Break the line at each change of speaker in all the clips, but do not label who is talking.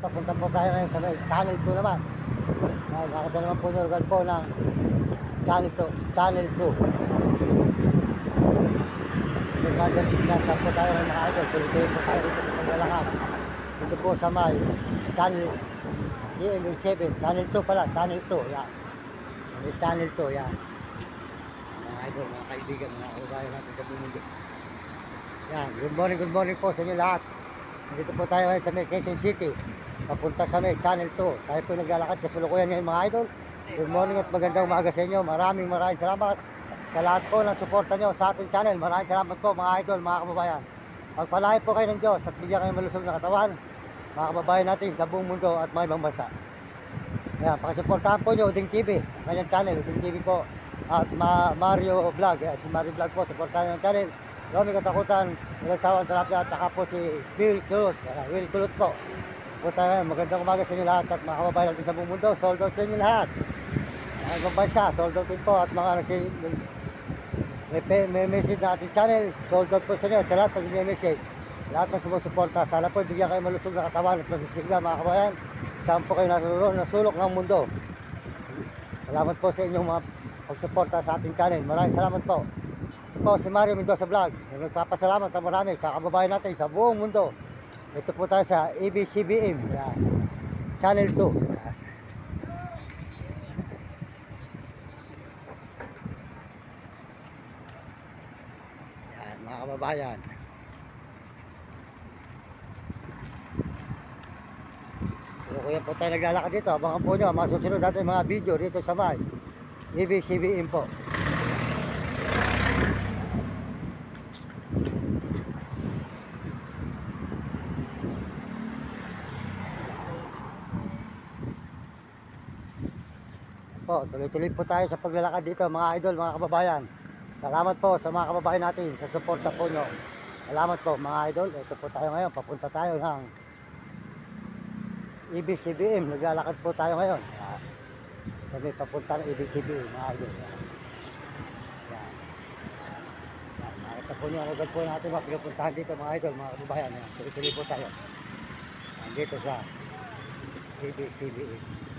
Papunta po tayo ngayon sa may Channel 2 naman. Nakita naman po yung lugar po ng Channel 2. Channel 2. Nasa po tayo ng mga idol. Tuloy-tuloy po tayo dito sa paglalakad. Dito po sa may Channel DMV7. Channel 2 pala. Channel 2. Yan. May Channel 2. Yan. Mga idol, mga kaibigan, mga kababayan natin sa mundo. Yan. Good morning po sa inyo lahat. Dito po tayo ngayon sa may Quezon City. Papunta sa may Channel 2. Tayo po naglalakad kasulukuyan ngayon mga idol. Good morning at magandang umaga sa inyo. Maraming salamat sa lahat po ng suporta nyo sa ating channel. Maraming salamat po mga idol, mga kababayan. Pagpalain po kayo ng Diyos at bigyan kayo malusog na katawan, mga kababayan natin sa buong mundo at mga ibang bansa. Ayan, pakisuportahan po nyo Uding TV, kanyang channel, Uding TV po. At Mario Vlog, si Mario Vlog po, suportahan yung channel. Romy Katakutan, Ilasawan Terapia, at saka po si Will Kulot. Will Kulot po. Magandang umaga sa inyo lahat at mga kababayan natin sa buong mundo. Sold out sa inyo lahat. Mga ibang bansa, sold out din po at mga may message na ating channel, sold out po sa inyo. Sa lahat ng may message, lahat ng sumusuporta. Sana po bigyan kayo malusog na katawan at masisigla mga kababayan. Saan po kayo nasulok ng mundo. Salamat po sa inyong mga pagsuporta sa ating channel. Maraming salamat po. Ito po si Mario Mendoza Vlog. Nagpapasalamat na marami sa kababayan natin sa buong mundo. Ito po tayo sa ABCBM. Yan. Channel 2. Yan. Yan mga kababayan. Pero kuya po tayo naglalakad dito. Abangan po nyo ang mga susunod natin mga video dito sa may ABCBM po. Tuloy-tuloy po tayo sa paglalakad dito mga idol, mga kababayan. Salamat po sa mga kababayan natin sa suporta po nyo. Salamat po mga idol. Ito po tayo ngayon, papunta tayo ng ABCBM. Naglalakad po tayo ngayon. Sabi papunta ng ABCBM mga idol. Yan. Nakita po nyo ang lugar po natin mga pinupuntahan dito mga idol, mga kababayan. Tuloy-tuloy po tayo dito sa ABCBM.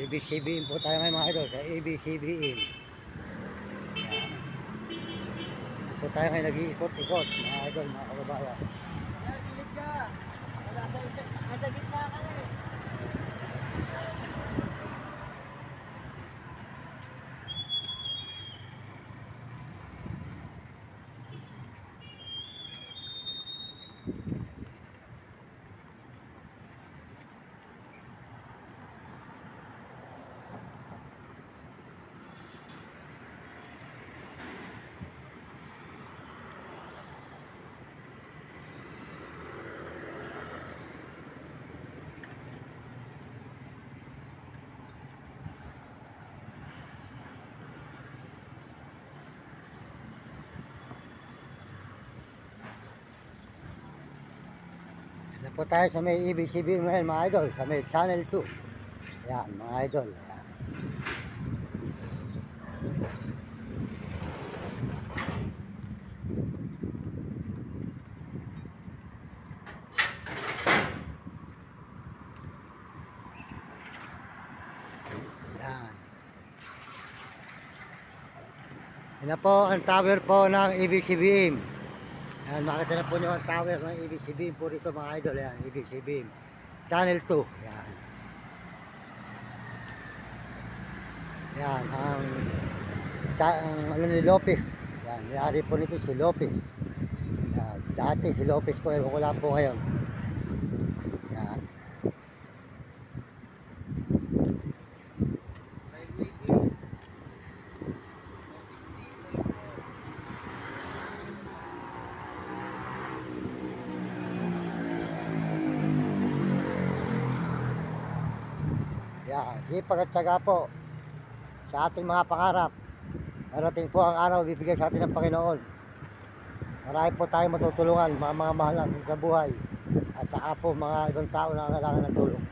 ABCBM po tayo ngayon mga idol sa ABCBM. Po tayo ngayon nag-iikot-ikot mga idol, mga kababayan.
Gilid ka! Nasa gitna ka na eh.
Po tayo sa may ABCBM ngayon mga idol, sa may Channel 2. Yan mga idol. Yan. Yan po ang tower po ng ABCBM. Yan, makita na po nyo ang tower ng ABCBM po rito mga idol. Yan, ABCBM Channel 2. Yan. Yan, ang ano ni Lopez. Yan, may-ari po nito si Lopez. Yan, dati si Lopez po, ewan ko lang po ngayon. Yan. Yan, sipag at syaga po sa ating mga pangarap. Darating po ang araw bibigay sa atin ng Panginoon. Marami po tayong matutulungan, mga mahal natin sa buhay. at saka po mga ibang tao na kailangan ng tulong.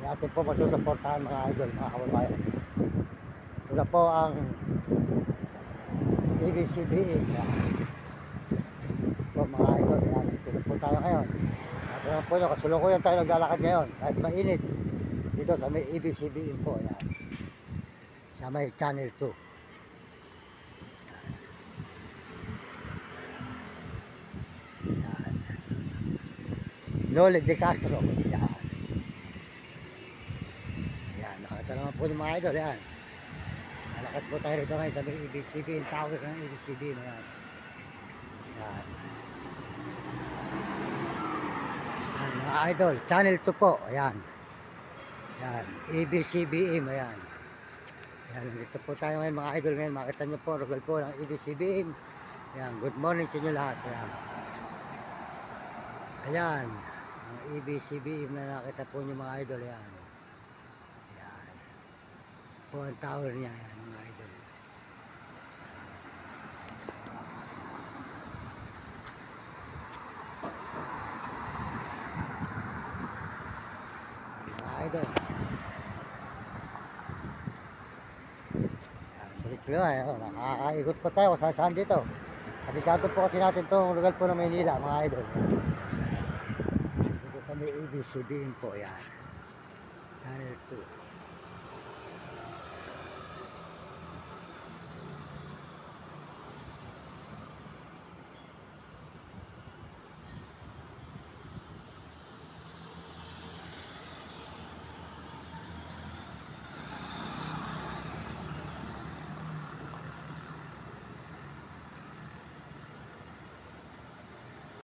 Natin po masusuportahan mga idol, mga kababayan. Ito na po ang ABCBM. Po mga idol, yan. Ito na po tayo ngayon. At naman po nyo, katsulukuyan tayo naglalakad ngayon. Kahit mainit. Dito sa may ABCBM po. Yan. Sa may Channel 2. Yan. Noli de Castro. Yan. Yan. Nakita naman po ng mga idol. Yan. Nalakad po tayo rito ngayon sa may ABCBM. Tower ng ABCBM. Yan. Yan. Yan, mga idol, Channel 2 po, ayan. Yan, ABCBM, ayan. Yan, dito po tayo ngayon mga idol ngayon. Makita nyo po, rogal po ng ABCBM. Ayan, good morning sa inyo lahat. Ayan. Ayan, ang ABCBM na nakita po nyo mga idol, ayan. Ayan. Po ang tower niya, ayan mga idol. Idol. Diretso na, nakakaikot po tayo kung saan dito. Kabisado po kasi natin itong lugar po ng Maynila, mga idol. Dito sa may ABCBM po, yan. Channel 2.